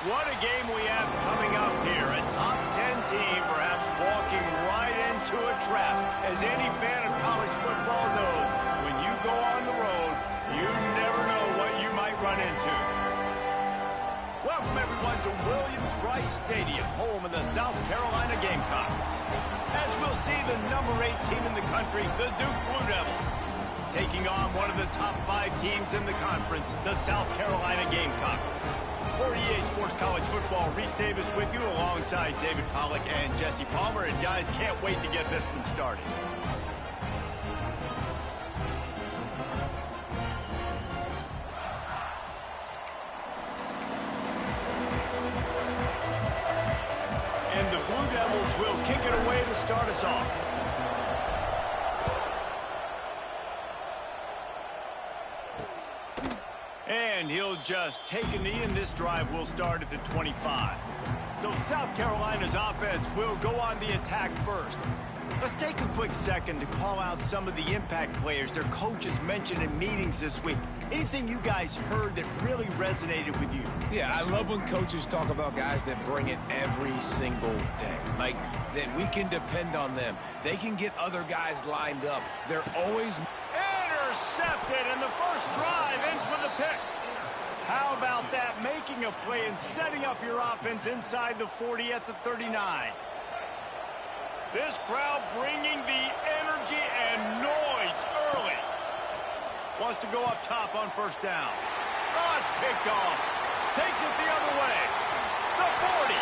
What a game we have coming up here. A top 10 team perhaps walking right into a trap. As any fan of college football knows, when you go on the road, you never know what you might run into. Welcome everyone to Williams-Brice Stadium, home of the South Carolina Gamecocks. As we'll see, the number 8 team in the country, the Duke Blue Devils, taking on one of the top 5 teams in the conference, the South Carolina Gamecocks. For EA Sports College Football, Reese Davis with you alongside David Pollack and Jesse Palmer. And guys, can't wait to get this one started. And the Blue Devils will kick it away to start us off. And he'll just take a knee, and this drive will start at the 25. So South Carolina's offense will go on the attack first. Let's take a quick second to call out some of the impact players their coaches mentioned in meetings this week. Anything you guys heard that really resonated with you? Yeah, I love when coaches talk about guys that bring it every single day. Like, that we can depend on them. They can get other guys lined up. They're always... Intercepted, and the first drive ends with a pick. How about that? Making a play and setting up your offense inside the 40 at the 39. This crowd bringing the energy and noise early. Wants to go up top on first down. Oh, it's picked off. Takes it the other way. The 40.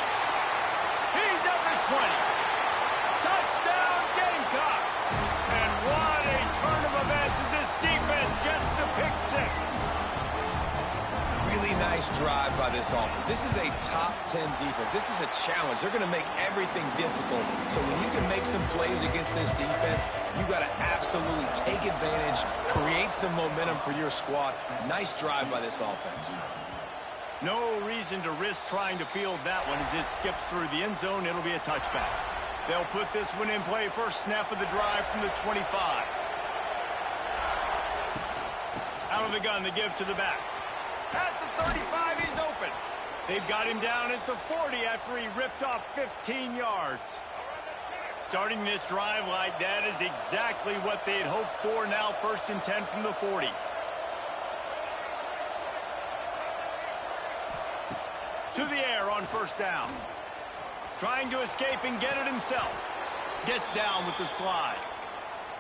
He's at the 20. Touchdown, Gamecocks. And what a turn of events as this defense gets the pick 6. Really nice drive by this offense. This is a top 10 defense. This is a challenge. They're going to make everything difficult. So when you can make some plays against this defense, you got to absolutely take advantage, create some momentum for your squad. Nice drive by this offense. No reason to risk trying to field that one as it skips through the end zone. It'll be a touchback. They'll put this one in play. First snap of the drive from the 25. Out of the gun, they give to the back. At the 35, he's open. They've got him down at the 40 after he ripped off 15 yards. Starting this drive like that is exactly what they had hoped for. Now first and 10 from the 40. To the air on first down. Trying to escape and get it himself. Gets down with the slide.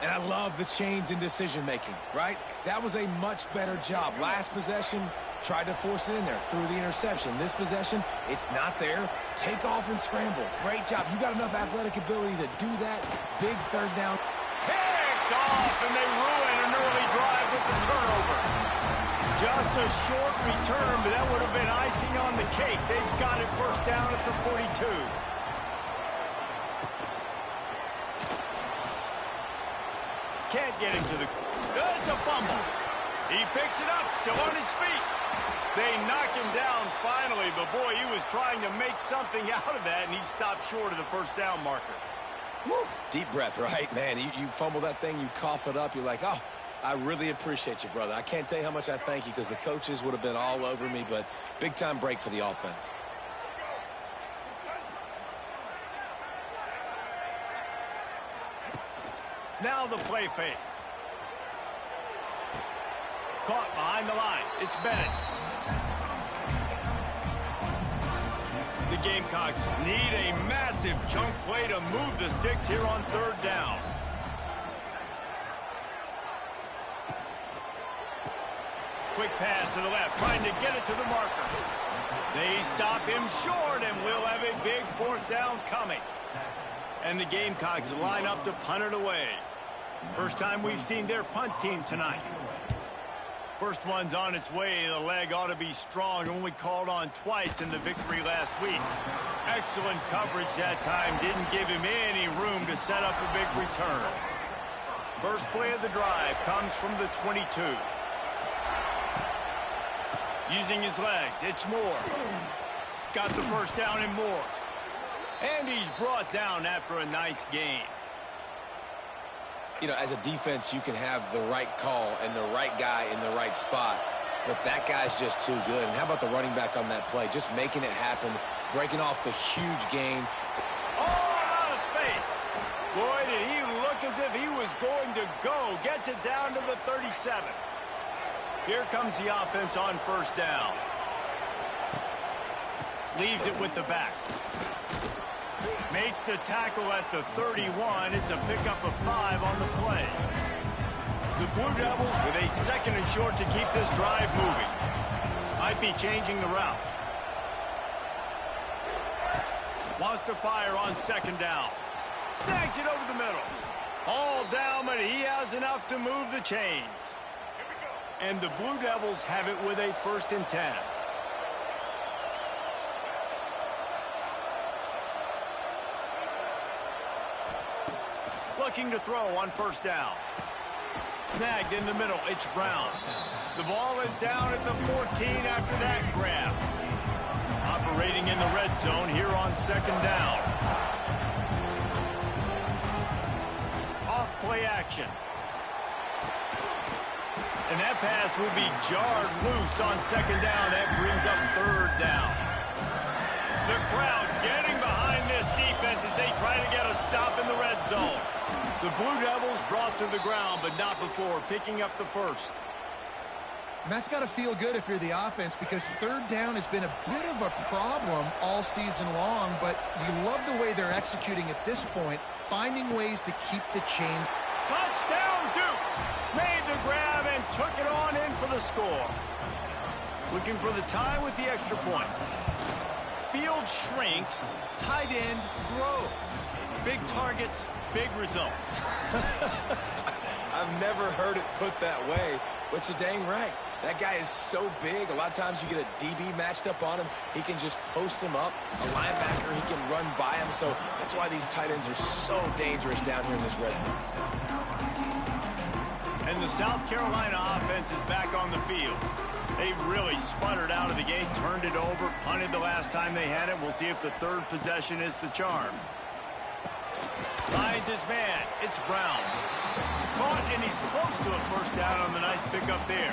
And I love the change in decision-making, right? That was a much better job. Last possession, tried to force it in there through the interception. This possession, it's not there. Take off and scramble. Great job. You got enough athletic ability to do that. Big third down. Picked off, and they ruin an early drive with the turnover. Just a short return, but that would have been icing on the cake. They've got it first down at the 42. Can't get him to the... It's a fumble. He picks it up, still on his feet. They knock him down finally, but boy, he was trying to make something out of that, and he stopped short of the first down marker. Woo. Deep breath, right? Man, you fumble that thing, you cough it up, you're like, oh, I really appreciate you, brother. I can't tell you how much I thank you because the coaches would have been all over me, but big-time break for the offense. Now the play fake. Caught behind the line. It's Bennett. The Gamecocks need a massive chunk play to move the sticks here on third down. Quick pass to the left, trying to get it to the marker. They stop him short, and we'll have a big fourth down coming. And the Gamecocks line up to punt it away. First time we've seen their punt team tonight. First one's on its way. The leg ought to be strong. Only called on twice in the victory last week. Excellent coverage that time. Didn't give him any room to set up a big return. First play of the drive comes from the 22. Using his legs, it's Moore. Got the first down and more. And he's brought down after a nice gain. You know, as a defense, you can have the right call and the right guy in the right spot. but that guy's just too good. And how about the running back on that play? Just making it happen, breaking off the huge gain. Oh, out of space. Boy, did he look as if he was going to go. Gets it down to the 37. Here comes the offense on first down. Leaves it with the back. Makes the tackle at the 31. It's a pickup of 5 on the play. The Blue Devils with a 2nd and short to keep this drive moving. Might be changing the route. Wants to fire on 2nd down. Snags it over the middle. All down, but he has enough to move the chains. And the Blue Devils have it with a 1st and 10. Looking to throw on first down. Snagged in the middle. It's Brown. The ball is down at the 14 after that grab. Operating in the red zone here on 2nd down. Off play action. And that pass will be jarred loose on 2nd down. That brings up 3rd down. The crowd getting behind this defense as they try to get a stop in the red zone. The Blue Devils brought to the ground, but not before picking up the 1st. And that's got to feel good if you're the offense, because 3rd down has been a bit of a problem all season long, but you love the way they're executing at this point, finding ways to keep the chains. Touchdown, Duke! Made the grab and took it on in for the score. Looking for the tie with the extra point. Field shrinks, tight end grows. Big targets, big results. I've never heard it put that way, but you're dang right. That guy is so big. A lot of times you get a DB matched up on him. He can just post him up. A linebacker, he can run by him. So that's why these tight ends are so dangerous down here in this red zone. And the South Carolina offense is back on the field. They really sputtered out of the gate, turned it over, punted the last time they had it. We'll see if the 3rd possession is the charm. Finds his man. It's Brown. Caught, and he's close to a 1st down on the nice pickup there.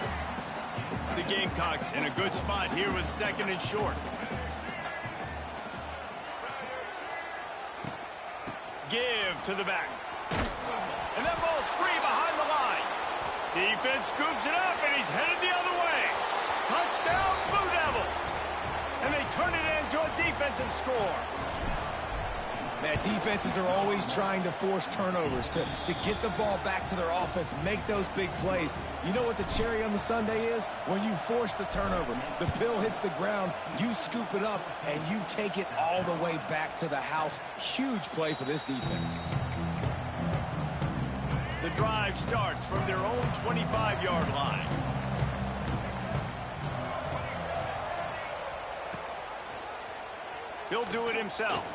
The Gamecocks in a good spot here with 2nd and short. Give to the back. And that ball's free behind the line. Defense scoops it up, and he's headed the other way. Touchdown, Blue Devils. And they turn it into a defensive score. Man, defenses are always trying to force turnovers to get the ball back to their offense, make those big plays. You know what the cherry on the sundae is? When you force the turnover, the pill hits the ground, you scoop it up, and you take it all the way back to the house. Huge play for this defense. The drive starts from their own 25-yard line. He'll do it himself.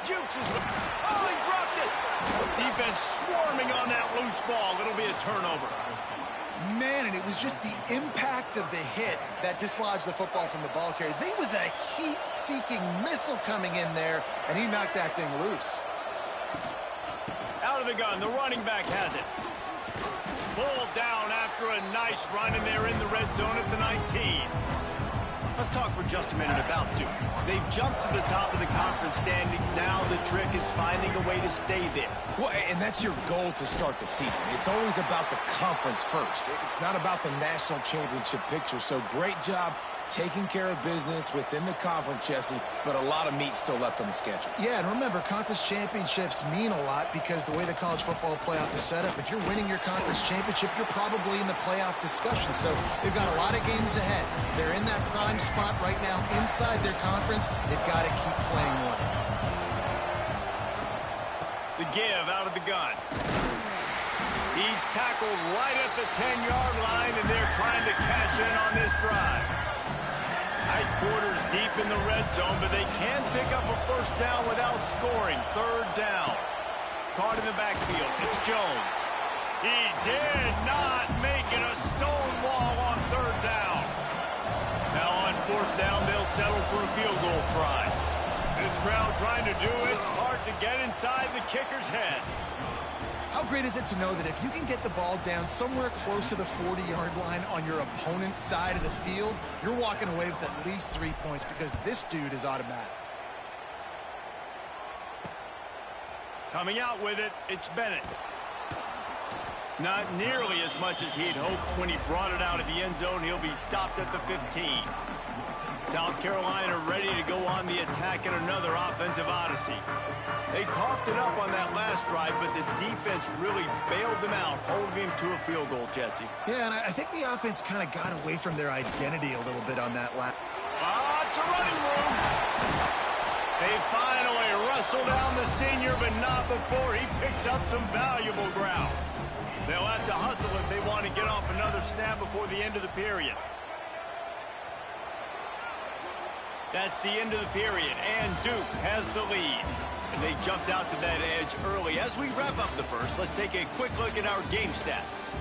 Jukes is... Oh, he dropped it! Defense swarming on that loose ball. It'll be a turnover. Man, and it was just the impact of the hit that dislodged the football from the ball carrier. There was a heat-seeking missile coming in there, and he knocked that thing loose. Out of the gun, the running back has it. Pulled down after a nice run, and they're in the red zone at the 19. Let's talk for just a minute about Duke. They've jumped to the top of the conference standings. Now the trick is finding a way to stay there. Well, and that's your goal to start the season. It's always about the conference first. It's not about the national championship picture. So great job taking care of business within the conference, Jesse, but a lot of meat still left on the schedule. Yeah, and remember, conference championships mean a lot because the way the college football playoff is set up, if you're winning your conference championship, you're probably in the playoff discussion. So they've got a lot of games ahead. They're in that prime spot right now inside their conference. They've got to keep playing well. The give out of the gun. He's tackled right at the 10-yard line, and they're trying to cash in on this drive. Tight quarters deep in the red zone, but they can pick up a 1st down without scoring. 3rd down. Caught in the backfield. It's Jones. He did not make it a stone wall on 3rd down. Now on 4th down, they'll settle for a field goal try. This crowd trying to do its part to get inside the kicker's head. How great is it to know that if you can get the ball down somewhere close to the 40-yard line on your opponent's side of the field, you're walking away with at least 3 points because this dude is automatic. Coming out with it, it's Bennett. Not nearly as much as he'd hoped when he brought it out of the end zone. He'll be stopped at the 15. South Carolina ready to go on the attack in another offensive odyssey. They coughed it up on that last drive, but the defense really bailed them out, holding him to a field goal, Jesse. Yeah, and I think the offense kind of got away from their identity a little bit on that last. It's a running room. They finally wrestle down the senior, but not before he picks up some valuable ground. They'll have to hustle if they want to get off another snap before the end of the period. That's the end of the period, and Duke has the lead. And they jumped out to that edge early. As we wrap up the first, let's take a quick look at our game stats.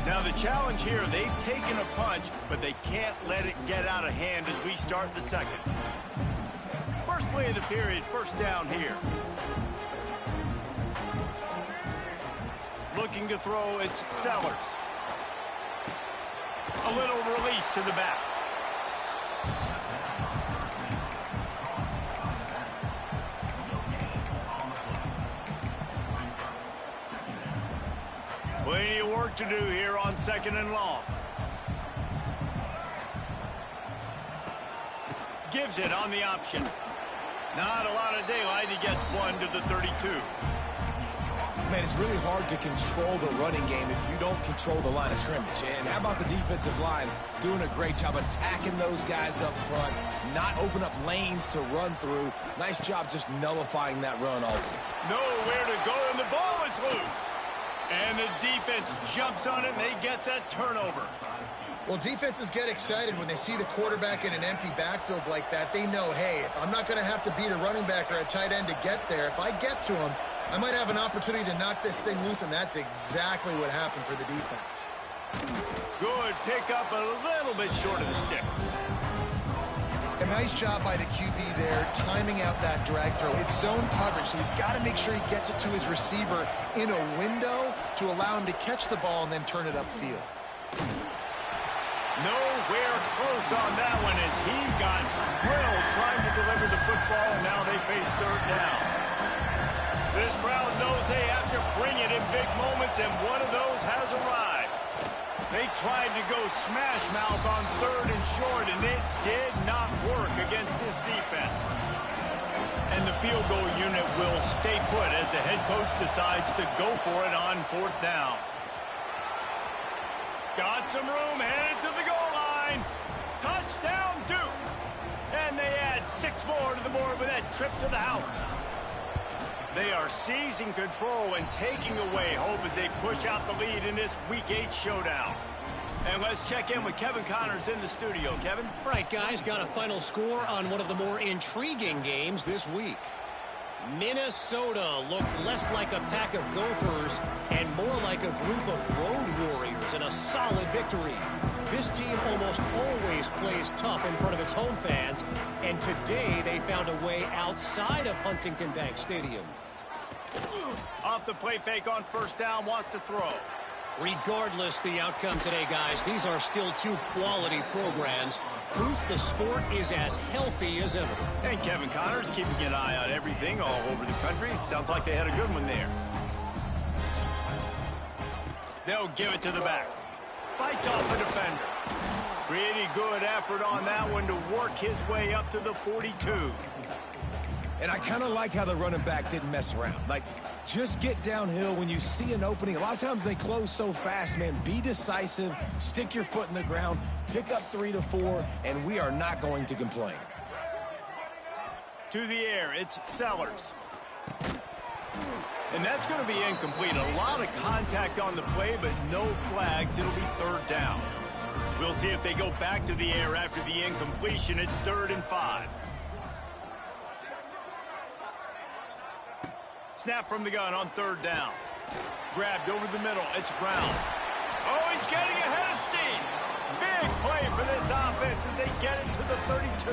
Now the challenge here, they've taken a punch, but they can't let it get out of hand as we start the second. First play of the period, first down here. Looking to throw, it's Sellers. A little release to the back. Plenty of work to do here on second and long. Gives it on the option. Not a lot of daylight. He gets one to the 32. Man, it's really hard to control the running game if you don't control the line of scrimmage. And how about the defensive line doing a great job attacking those guys up front, not open up lanes to run through. Nice job just nullifying that run over. Nowhere to go, and the ball is loose. And the defense jumps on it, and they get that turnover. Well, defenses get excited when they see the quarterback in an empty backfield like that. They know, hey, if I'm not going to have to beat a running back or a tight end to get there, if I get to him, I might have an opportunity to knock this thing loose, and that's exactly what happened for the defense. Good pickup, a little bit short of the sticks. A nice job by the QB there, timing out that drag throw. It's zone coverage, so he's got to make sure he gets it to his receiver in a window to allow him to catch the ball and then turn it upfield. Nowhere close on that one as he got drilled trying to deliver the football, and now they face third down. This crowd knows they have to bring it in big moments, and one of those has arrived. They tried to go smash mouth on third and short, and it did not work against this defense. And the field goal unit will stay put as the head coach decides to go for it on fourth down. Got some room, headed to the goal line. Touchdown, Duke. And they add 6 more to the board with that trip to the house. They are seizing control and taking away hope as they push out the lead in this Week 8 showdown. And let's check in with Kevin Connors in the studio. Kevin? Right, guys, got a final score on one of the more intriguing games this week. Minnesota looked less like a pack of Gophers and more like a group of road warriors in a solid victory. This team almost always plays tough in front of its home fans, and today they found a way outside of Huntington Bank Stadium. Off the play fake on first down, wants to throw. Regardless the outcome today, guys, these are still 2 quality programs. Proof the sport is as healthy as ever. And Kevin Connors keeping an eye on everything all over the country. Sounds like they had a good one there. They'll give it to the back. Fights off the defender. Pretty good effort on that one to work his way up to the 42. And I kind of like how the running back didn't mess around. Like, just get downhill when you see an opening. A lot of times they close so fast, man. Be decisive, stick your foot in the ground, pick up 3 to 4, and we are not going to complain. To the air, it's Sellers. And that's going to be incomplete. A lot of contact on the play, but no flags. It'll be third down. We'll see if they go back to the air after the incompletion. It's 3rd and 5. Snap from the gun on 3rd down. Grabbed over the middle. It's Brown. Oh, he's getting ahead of steam. Big play for this offense as they get it to the 32.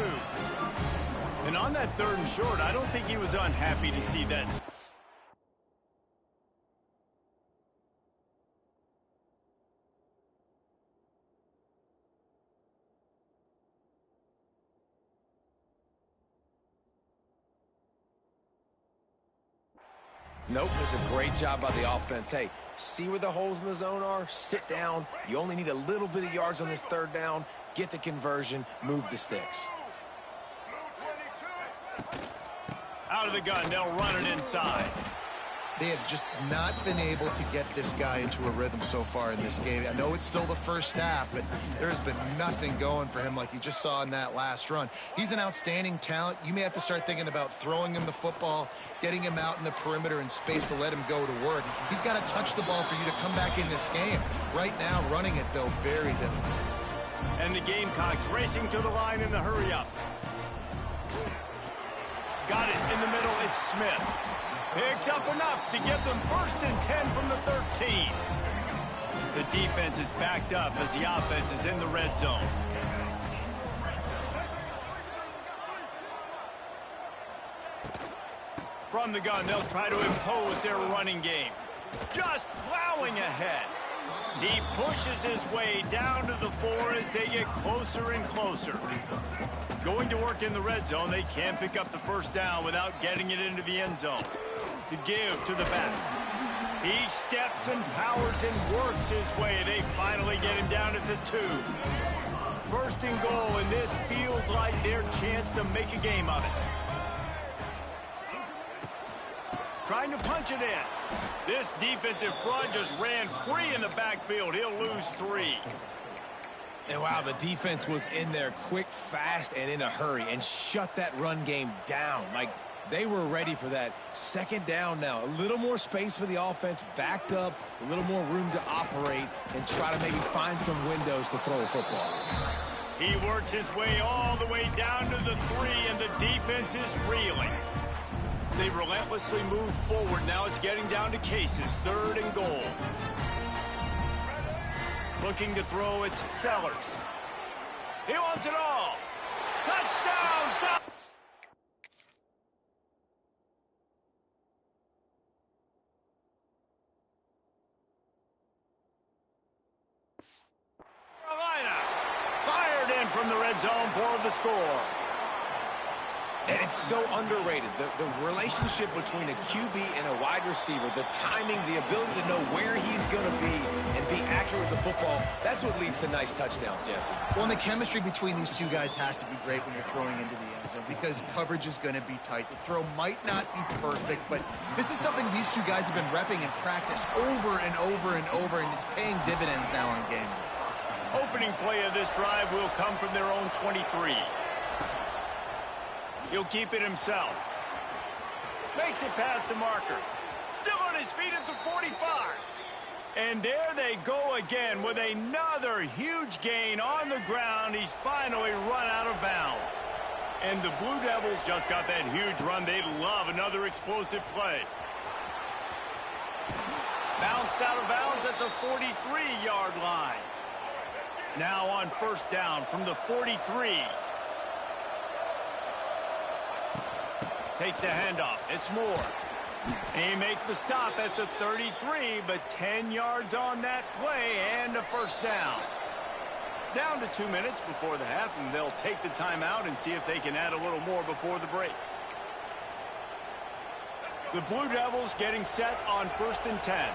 And on that 3rd and short, I don't think he was unhappy to see that. Nope, it's a great job by the offense. Hey, see where the holes in the zone are? Sit down. You only need a little bit of yards on this 3rd down. Get the conversion. Move the sticks. Out of the gun, they'll run it inside. They have just not been able to get this guy into a rhythm so far in this game. I know it's still the first half, but there's been nothing going for him like you just saw in that last run. He's an outstanding talent. You may have to start thinking about throwing him the football, getting him out in the perimeter in space to let him go to work. He's got to touch the ball for you to come back in this game. Right now, running it, though, very difficult. And the Gamecocks racing to the line in the hurry-up. Got it in the middle. It's Smith. Picks up enough to give them 1st and 10 from the 13. The defense is backed up as the offense is in the red zone. From the gun, they'll try to impose their running game. Just plowing ahead. He pushes his way down to the 4 as they get closer and closer. Going to work in the red zone, they can't pick up the 1st down without getting it into the end zone. The give to the back. He steps and powers and works his way. They finally get him down at the 2. 1st and goal, and this feels like their chance to make a game of it. Trying to punch it in. This defensive front just ran free in the backfield. He'll lose 3. And wow, the defense was in there quick, fast, and in a hurry and shut that run game down. Like, they were ready for that. 2nd down now. A little more space for the offense, backed up, a little more room to operate and try to maybe find some windows to throw a football. He works his way all the way down to the 3, and the defense is reeling. They relentlessly move forward. Now it's getting down to cases. 3rd and goal. Looking to throw, it's Sellers. He wants it all. Touchdown, Sellers! Carolina fired in from the red zone for the score. And it's so underrated. The relationship between a QB and a wide receiver, the timing, the ability to know where he's going to be and be accurate with the football, that's what leads to nice touchdowns, Jesse. Well, and the chemistry between these 2 guys has to be great when you're throwing into the end zone because coverage is going to be tight. The throw might not be perfect, but this is something these 2 guys have been repping in practice over and over and over, and it's paying dividends now on game day. Opening play of this drive will come from their own 23. He'll keep it himself. Makes it past the marker. Still on his feet at the 45. And there they go again with another huge gain on the ground. He's finally run out of bounds. And the Blue Devils just got that huge run. They'd love another explosive play. Bounced out of bounds at the 43-yard line. Now on 1st down from the 43. Takes the handoff. It's Moore. He makes the stop at the 33, but 10 yards on that play and a 1st down. Down to 2 minutes before the half, and they'll take the timeout and see if they can add a little more before the break. The Blue Devils getting set on 1st and 10.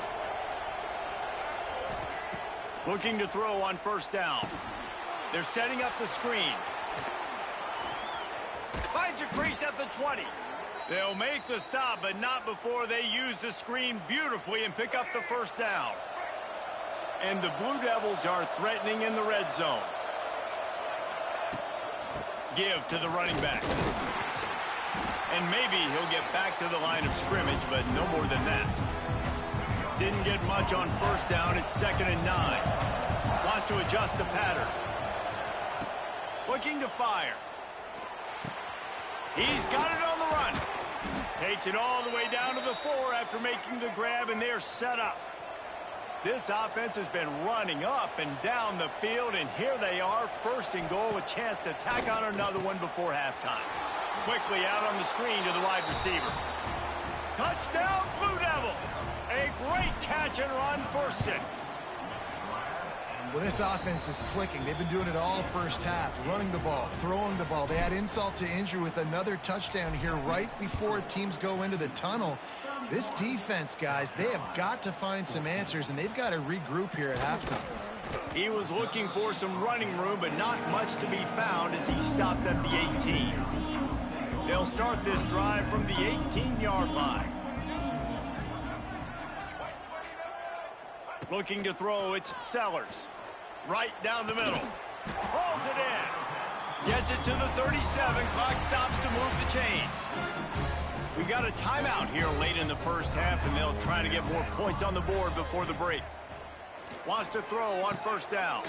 Looking to throw on 1st down. They're setting up the screen. Finds a crease at the 20. They'll make the stop, but not before they use the screen beautifully and pick up the 1st down. And the Blue Devils are threatening in the red zone. Give to the running back. And maybe he'll get back to the line of scrimmage, but no more than that. Didn't get much on 1st down. It's 2nd and 9. Wants to adjust the pattern. Looking to fire. He's got it on the run. Takes it all the way down to the 4 after making the grab, and they're set up. This offense has been running up and down the field, and here they are, first and goal, a chance to tack on another one before halftime. Quickly out on the screen to the wide receiver. Touchdown, Blue Devils! A great catch and run for 6. Well, this offense is clicking. They've been doing it all first half, running the ball, throwing the ball. They add insult to injury with another touchdown here right before teams go into the tunnel. This defense, guys, they have got to find some answers, and they've got to regroup here at halftime. He was looking for some running room, but not much to be found as he stopped at the 18. They'll start this drive from the 18-yard line. Looking to throw, it's Sellers. Right down the middle. Hauls it in. Gets it to the 37. Clock stops to move the chains. We got a timeout here late in the first half, and they'll try to get more points on the board before the break. Wants to throw on first down.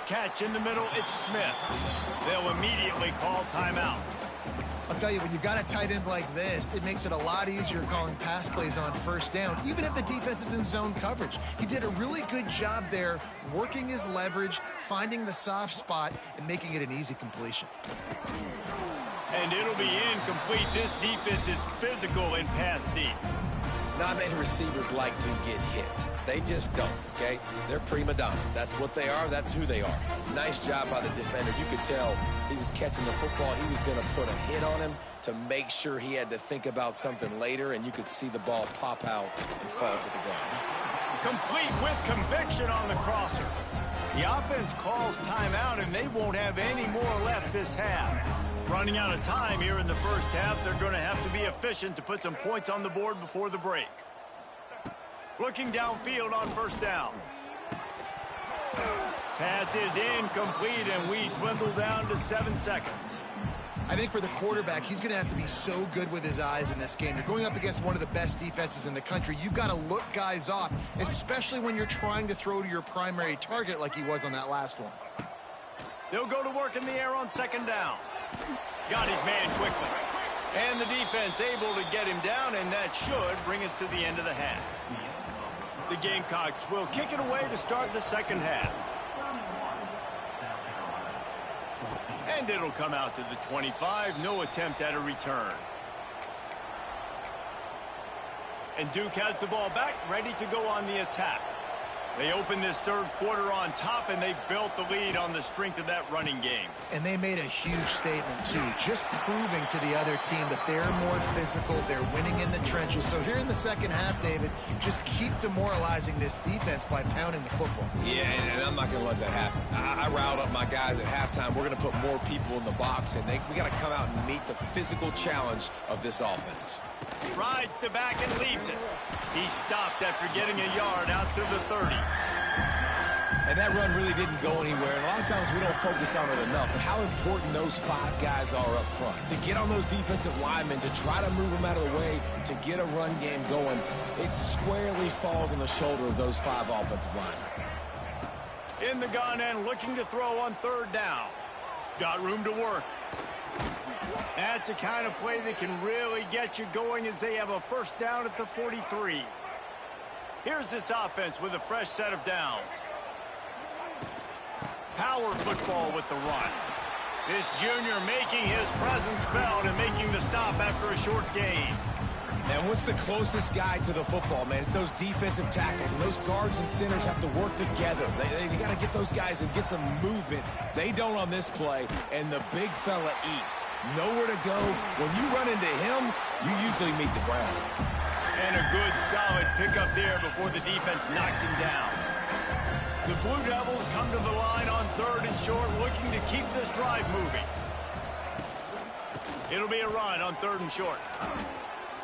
Catch in the middle, it's Smith. They'll immediately call timeout. I'll tell you, when you've got a tight end like this, it makes it a lot easier calling pass plays on first down, even if the defense is in zone coverage. He did a really good job there, working his leverage, finding the soft spot, and making it an easy completion. And it'll be incomplete. This defense is physical and pass deep. Not many receivers like to get hit. They just don't, okay? They're prima donnas. That's what they are. That's who they are. Nice job by the defender. You could tell he was catching the football. He was going to put a hit on him to make sure he had to think about something later, and you could see the ball pop out and fall to the ground. Complete with conviction on the crosser. The offense calls timeout, and they won't have any more left this half. Running out of time here in the first half, they're going to have to be efficient to put some points on the board before the break. Looking downfield on first down. Pass is incomplete, and we dwindle down to 7 seconds. I think for the quarterback, he's going to have to be so good with his eyes in this game. You're going up against one of the best defenses in the country. You've got to look guys off, especially when you're trying to throw to your primary target like he was on that last one. They'll go to work in the air on second down. Got his man quickly. And the defense able to get him down, and that should bring us to the end of the half. The Gamecocks will kick it away to start the second half. And it'll come out to the 25. No attempt at a return. And Duke has the ball back, ready to go on the attack. They open this third quarter on top, and they built the lead on the strength of that running game. And they made a huge statement, too, just proving to the other team that they're more physical, they're winning in the trenches. So here in the second half, David, just keep demoralizing this defense by pounding the football. Yeah, and I'm not going to let that happen. I riled up my guys at halftime. We're going to put more people in the box, and we got to come out and meet the physical challenge of this offense. Rides the back and leaves it. He stopped after getting a yard out to the 30. And that run really didn't go anywhere. And a lot of times we don't focus on it enough. But how important those 5 guys are up front. To get on those defensive linemen, to try to move them out of the way, to get a run game going, it squarely falls on the shoulder of those 5 offensive linemen. In the gun and looking to throw on third down. Got room to work. That's the kind of play that can really get you going as they have a first down at the 43. Here's this offense with a fresh set of downs. Power football with the run. This junior making his presence felt and making the stop after a short gain. And what's the closest guy to the football, man? It's those defensive tackles, and those guards and centers have to work together. They got to get those guys and get some movement. They don't on this play, and the big fella eats. Nowhere to go. When you run into him, you usually meet the ground. And a good, solid pickup there before the defense knocks him down. The Blue Devils come to the line on third and short, looking to keep this drive moving. It'll be a run on third and short.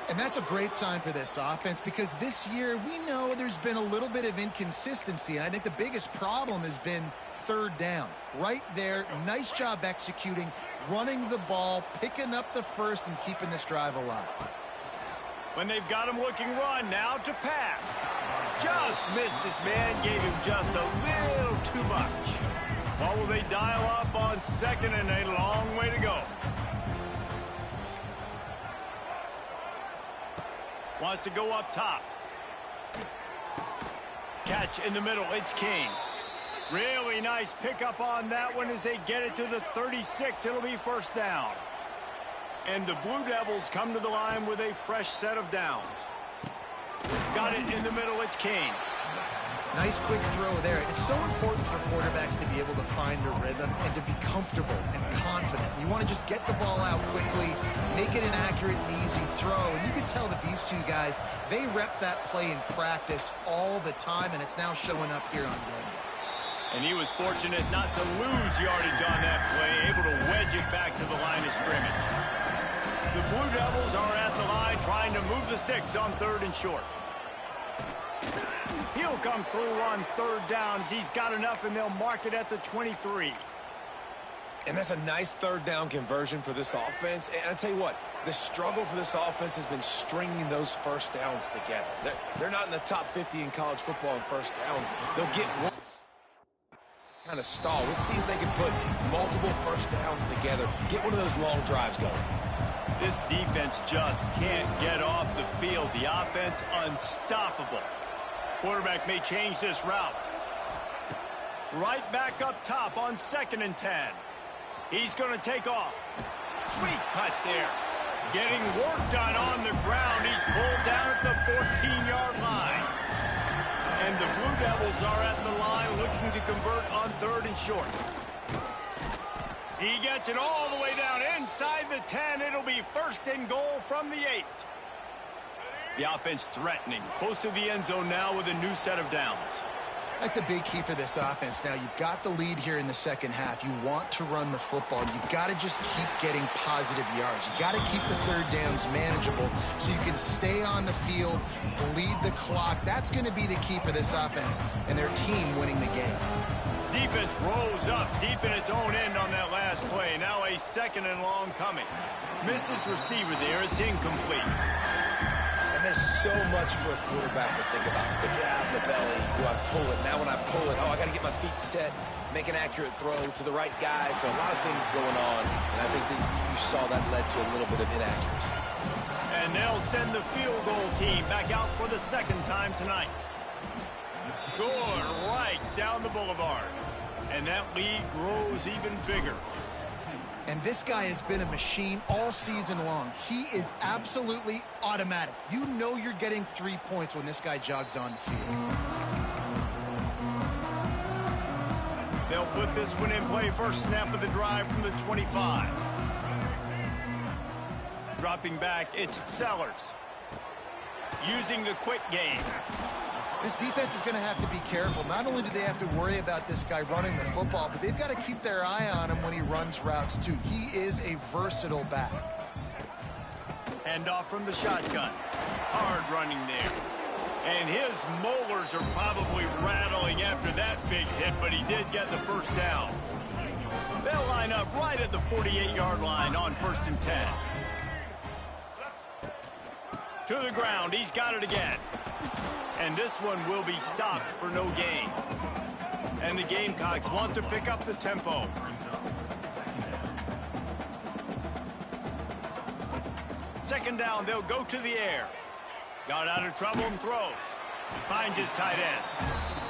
And that's a great sign for this offense because this year we know there's been a little bit of inconsistency. And I think the biggest problem has been third down. Right there, nice job executing, running the ball, picking up the first, and keeping this drive alive. When they've got him looking run, now to pass. Just missed his man, gave him just a little too much. What will they dial up on second and a long way to go? Wants to go up top. catch in the middle. It's King. Really nice pickup on that one as they get it to the 36. It'll be first down. And the Blue Devils come to the line with a fresh set of downs. Got it in the middle. It's King. Nice quick throw there. It's so important for quarterbacks to be able to find a rhythm and to be comfortable and confident. You want to just get the ball out quickly, make it an accurate and easy throw. And you can tell that these two guys, they rep that play in practice all the time, and it's now showing up here on game day. And he was fortunate not to lose yardage on that play, able to wedge it back to the line of scrimmage. The Blue Devils are at the line trying to move the sticks on 3rd and short. He'll come through on 3rd down as he's got enough, and they'll mark it at the 23. And that's a nice 3rd down conversion for this offense. And I tell you what, the struggle for this offense has been stringing those first downs together. They're not in the top 50 in college football in first downs. They'll get one kind of stall. Let's see if they can put multiple first downs together, get one of those long drives going. This defense just can't get off the field. The offense unstoppable. Quarterback may change this route. Right back up top on 2nd and 10. He's going to take off. Sweet cut there. Getting work done on the ground. He's pulled down at the 14-yard line. And the Blue Devils are at the line looking to convert on 3rd and short. He gets it all the way down inside the 10. It'll be 1st and goal from the 8. The offense threatening, close to the end zone now with a new set of downs. That's a big key for this offense. Now, you've got the lead here in the second half. You want to run the football. You've got to just keep getting positive yards. You've got to keep the 3rd downs manageable so you can stay on the field, bleed the clock. That's going to be the key for this offense and their team winning the game. Defense rose up deep in its own end on that last play. Now a 2nd and long coming. Missed his receiver there. It's incomplete. And there's so much for a quarterback to think about. Stick it out in the belly. Do I pull it? Now when I pull it, I got to get my feet set, make an accurate throw to the right guy. So a lot of things going on. And I think that you saw that led to a little bit of inaccuracy. And they'll send the field goal team back out for the 2nd time tonight. Good right down the boulevard. And that lead grows even bigger. And this guy has been a machine all season long. He is absolutely automatic. You know you're getting 3 points when this guy jogs on the field. They'll put this one in play. First snap of the drive from the 25. Dropping back, it's Sellers. Using the quick game. This defense is going to have to be careful. Not only do they have to worry about this guy running the football, but they've got to keep their eye on him when he runs routes, too. He is a versatile back. Hand off from the shotgun. Hard running there. And his molars are probably rattling after that big hit, but he did get the first down. They'll line up right at the 48-yard line on 1st and 10. To the ground. He's got it again. And this one will be stopped for no gain. And the Gamecocks want to pick up the tempo. Second down, they'll go to the air. Got out of trouble and throws. Finds his tight end.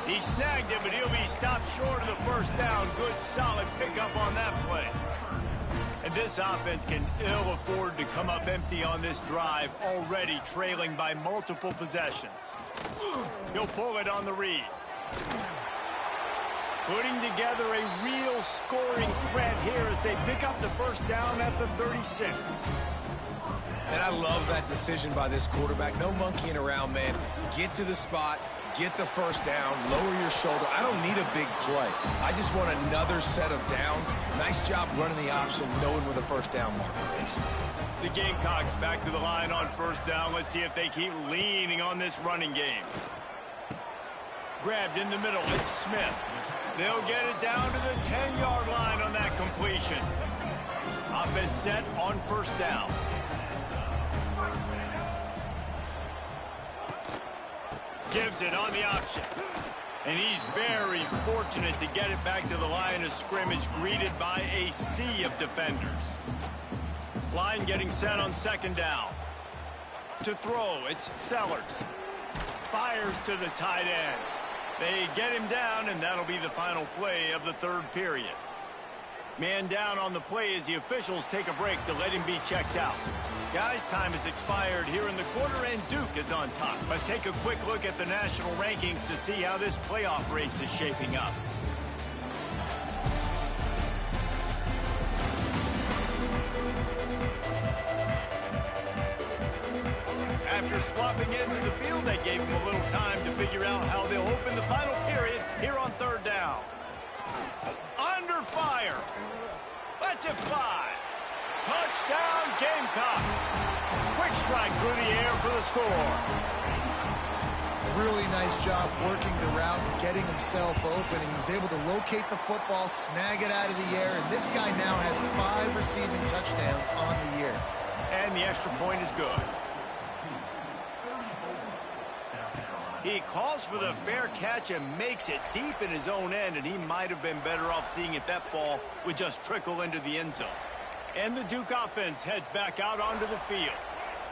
He snagged it, but he'll be stopped short of the first down. Good, solid pickup on that play. And this offense can ill afford to come up empty on this drive, already trailing by multiple possessions. He'll pull it on the read. Putting together a real scoring threat here as they pick up the first down at the 36. And I love that decision by this quarterback. No monkeying around, man. Get to the spot, get the first down, lower your shoulder. I don't need a big play. I just want another set of downs. Nice job running the option, knowing where the first down marker is. The Gamecocks back to the line on first down. Let's see if they keep leaning on this running game. Grabbed in the middle. It's Smith. They'll get it down to the 10-yard line on that completion. Offense set on first down. Gives it on the option. And he's very fortunate to get it back to the line of scrimmage, greeted by a sea of defenders. Line getting set on second down. To throw, it's Sellers. Fires to the tight end. They get him down, and that'll be the final play of the third period. Man down on the play as the officials take a break to let him be checked out. Guys, time has expired here in the quarter, and Duke is on top. Let's take a quick look at the national rankings to see how this playoff race is shaping up. After swapping into the field, they gave him a little time to figure out how they'll open the final period here on third down. Under fire. Lets it fly. Touchdown, Gamecocks. Quick strike through the air for the score. Really nice job working the route and getting himself open. He was able to locate the football, snag it out of the air, and this guy now has 5 receiving touchdowns on the year. And the extra point is good. He calls for the fair catch and makes it deep in his own end, and he might have been better off seeing if that ball would just trickle into the end zone. And the Duke offense heads back out onto the field.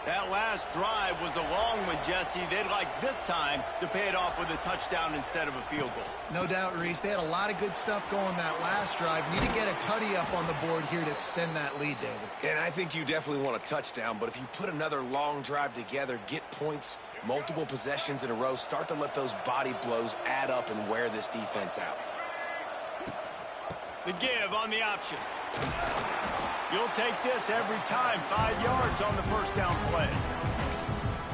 That last drive was a long one, Jesse. They'd like this time to pay it off with a touchdown instead of a field goal. No doubt, Reese. They had a lot of good stuff going that last drive. Need to get a tutty up on the board here to extend that lead, David. And I think you definitely want a touchdown, but if you put another long drive together, get points, multiple possessions in a row, start to let those body blows add up and wear this defense out. The give on the option. You'll take this every time. 5 yards on the first down play.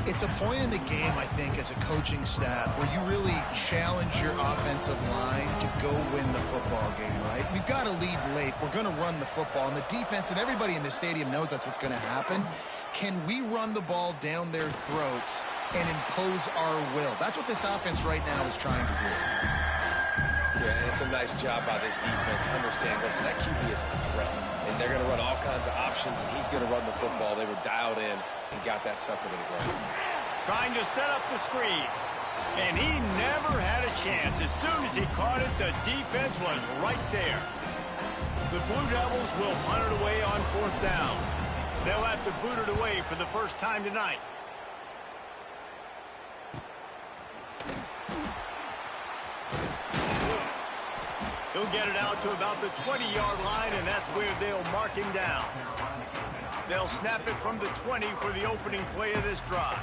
It's a point in the game, I think, as a coaching staff where you really challenge your offensive line to go win the football game, right? We've got to lead late. We're going to run the football. And the defense and everybody in the stadium knows that's what's going to happen. Can we run the ball down their throats and impose our will? That's what this offense right now is trying to do. Yeah, and it's a nice job by this defense. Understand, listen, that QB is a threat. And they're going to run all kinds of options, and he's going to run the football. They were dialed in and got that sucker to the ground. Trying to set up the screen. And he never had a chance. As soon as he caught it, the defense was right there. The Blue Devils will punt it away on fourth down. They'll have to boot it away for the first time tonight. He'll get it out to about the 20-yard line, and that's where they'll mark him down. They'll snap it from the 20 for the opening play of this drive.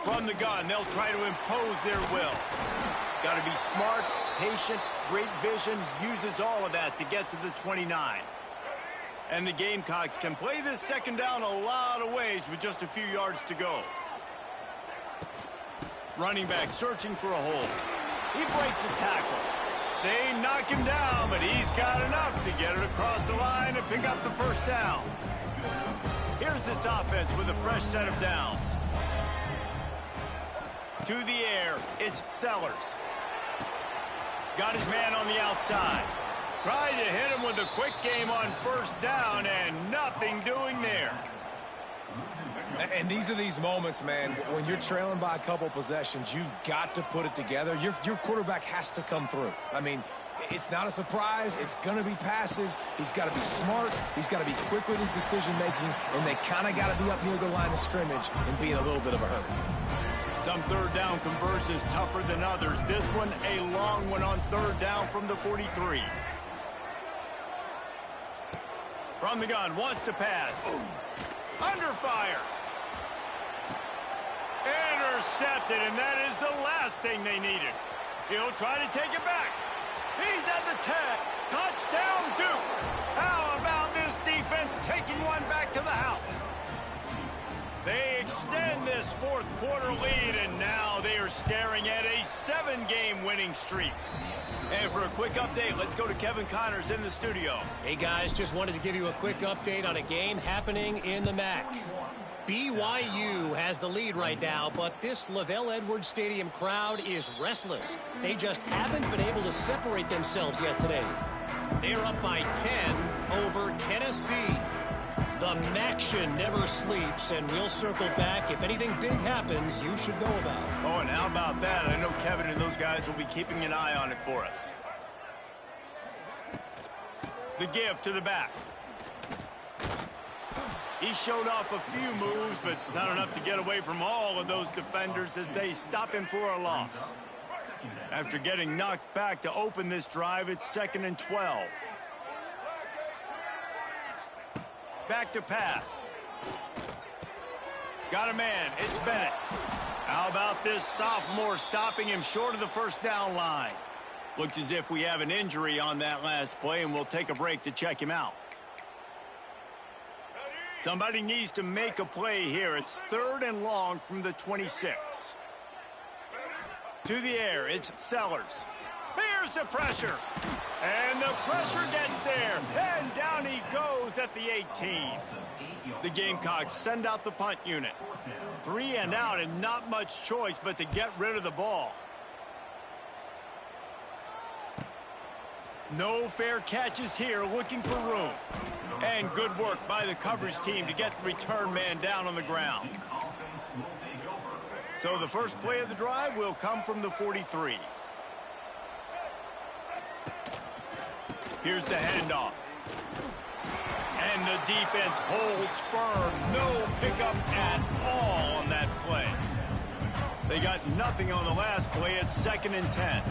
From the gun, they'll try to impose their will. Got to be smart, patient, great vision, uses all of that to get to the 29. And the Gamecocks can play this second down a lot of ways with just a few yards to go. Running back searching for a hole. He breaks the tackle. They knock him down, but he's got enough to get it across the line and pick up the first down. Here's this offense with a fresh set of downs. To the air, it's Sellers. Got his man on the outside. Tried to hit him with a quick game on first down, and nothing doing there. And these are these moments, man, when you're trailing by a couple possessions, you've got to put it together. Your quarterback has to come through. I mean, it's not a surprise. It's going to be passes. He's got to be smart. He's got to be quick with his decision-making, and they kind of got to be up near the line of scrimmage and be in a little bit of a hurry. Some third down conversions tougher than others. This one, a long one on third down from the 43. From the gun, wants to pass. Under fire. Intercepted, and that is the last thing they needed. He'll try to take it back. He's at the 10. Touchdown, Duke. How about this defense taking one back to the house? They extend this fourth quarter lead, and now they are staring at a 7-game winning streak. And for a quick update, let's go to Kevin Connors in the studio. Hey, guys, just wanted to give you a quick update on a game happening in the MAC. BYU has the lead right now, but this LaVell Edwards Stadium crowd is restless. They just haven't been able to separate themselves yet today. They're up by 10 over Tennessee. The MACtion never sleeps, and we'll circle back. If anything big happens, you should know about it. Oh, and how about that? I know Kevin and those guys will be keeping an eye on it for us. The give to the back. He showed off a few moves, but not enough to get away from all of those defenders as they stop him for a loss. After getting knocked back to open this drive, it's 2nd and 12. Back to pass. Got a man. It's Bennett. How about this sophomore stopping him short of the first down line? Looks as if we have an injury on that last play, and we'll take a break to check him out. Somebody needs to make a play here. It's 3rd and long from the 26. To the air, it's Sellers. Here's the pressure. And the pressure gets there. And down he goes at the 18. The Gamecocks send out the punt unit. 3 and out, and not much choice but to get rid of the ball. No fair catches here, looking for room. And good work by the coverage team to get the return man down on the ground. So the first play of the drive will come from the 43. Here's the handoff. And the defense holds firm. No pickup at all on that play. They got nothing on the last play. It's 2nd and 10.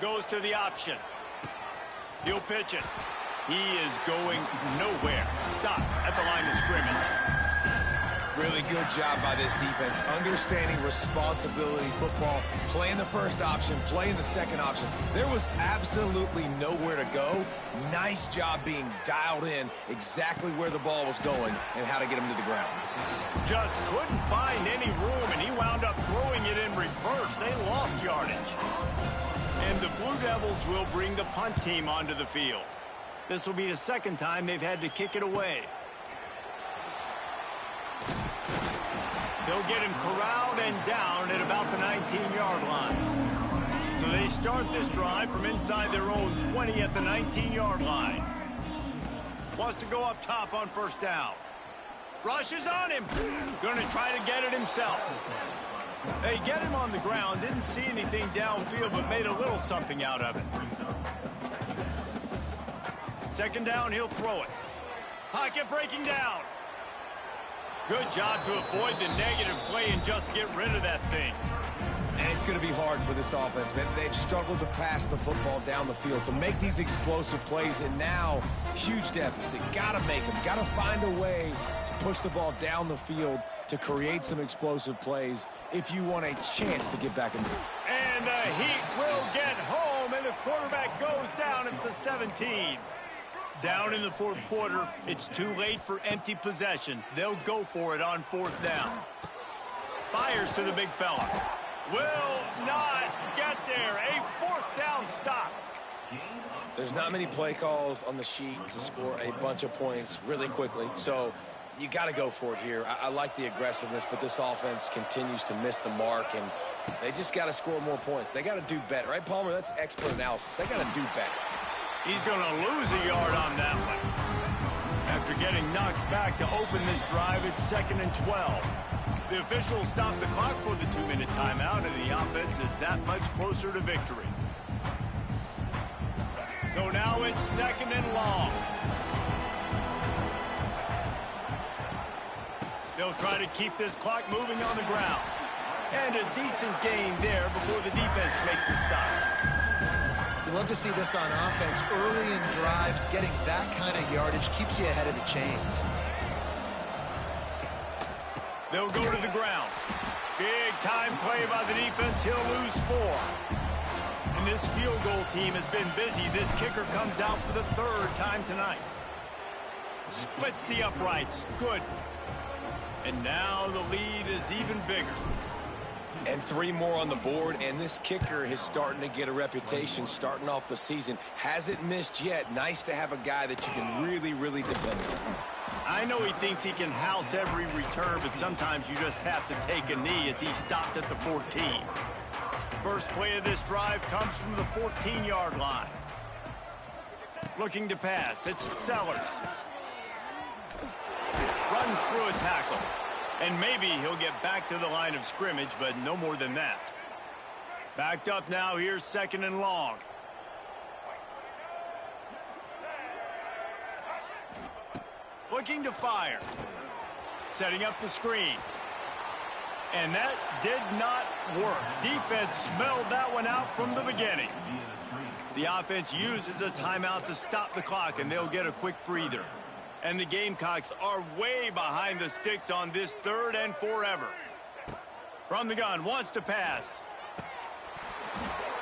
Goes to the option. He'll pitch it. He is going nowhere. Stop at the line of scrimmage. Really good job by this defense, understanding responsibility football, playing the first option, playing the second option. There was absolutely nowhere to go. Nice job being dialed in exactly where the ball was going and how to get him to the ground. Just couldn't find any room, and he wound up throwing it in reverse. They lost yardage. And the Blue Devils will bring the punt team onto the field. This will be the second time they've had to kick it away. They'll get him corralled and down at about the 19-yard line. So they start this drive from inside their own 20 at the 19-yard line. Wants to go up top on first down. Rushes on him. Going to try to get it himself. They get him on the ground. Didn't see anything downfield, but made a little something out of it. 2nd down, he'll throw it. Pocket breaking down. Good job to avoid the negative play and just get rid of that thing. And it's going to be hard for this offense, man. They've struggled to pass the football down the field, to make these explosive plays, and now, huge deficit. Got to make them. Got to find a way to push the ball down the field to create some explosive plays if you want a chance to get back in the... And the Heat will get home, and the quarterback goes down at the 17. Down in the 4th quarter, it's too late for empty possessions. They'll go for it on 4th down. Fires to the big fella. Will not get there. A 4th down stop. There's not many play calls on the sheet to score a bunch of points really quickly, so you got to go for it here. I like the aggressiveness, but this offense continues to miss the mark, and they just got to score more points. They got to do better, right, Palmer? That's expert analysis. They got to do better. He's going to lose a yard on that one. After getting knocked back to open this drive, it's 2nd and 12. The officials stop the clock for the 2-minute timeout, and the offense is that much closer to victory. So now it's 2nd and long. They'll try to keep this clock moving on the ground. And a decent gain there before the defense makes the stop. You love to see this on offense. Early in drives, getting that kind of yardage keeps you ahead of the chains. They'll go to the ground. Big time play by the defense. He'll lose 4. And this field goal team has been busy. This kicker comes out for the 3rd time tonight. Splits the uprights. Good. And now the lead is even bigger. And 3 more on the board, and this kicker is starting to get a reputation starting off the season. Hasn't missed yet. Nice to have a guy that you can really, really depend on. I know he thinks he can house every return, but sometimes you just have to take a knee as he stopped at the 14. First play of this drive comes from the 14-yard line. Looking to pass, it's Sellers. Runs through a tackle. And maybe he'll get back to the line of scrimmage, but no more than that. Backed up now, here's 2nd and long. looking to fire. Setting up the screen. And that did not work. Defense smelled that one out from the beginning. The offense uses a timeout to stop the clock, and they'll get a quick breather. And the Gamecocks are way behind the sticks on this 3rd and forever. From the gun, wants to pass.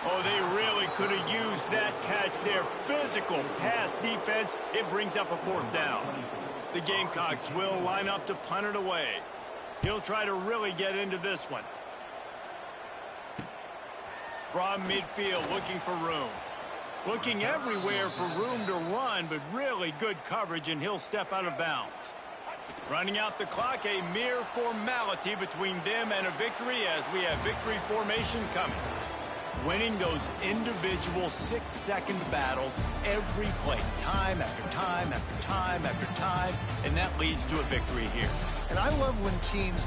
Oh, they really could have used that catch there. Physical pass defense. It brings up a 4th down. The Gamecocks will line up to punt it away. He'll try to really get into this one. From midfield, looking for room. Looking everywhere for room to run, but really good coverage, and he'll step out of bounds. Running out the clock, a mere formality between them and a victory as we have victory formation coming. Winning those individual 6-second battles every play, time after time after time after time, and that leads to a victory here. And I love when teams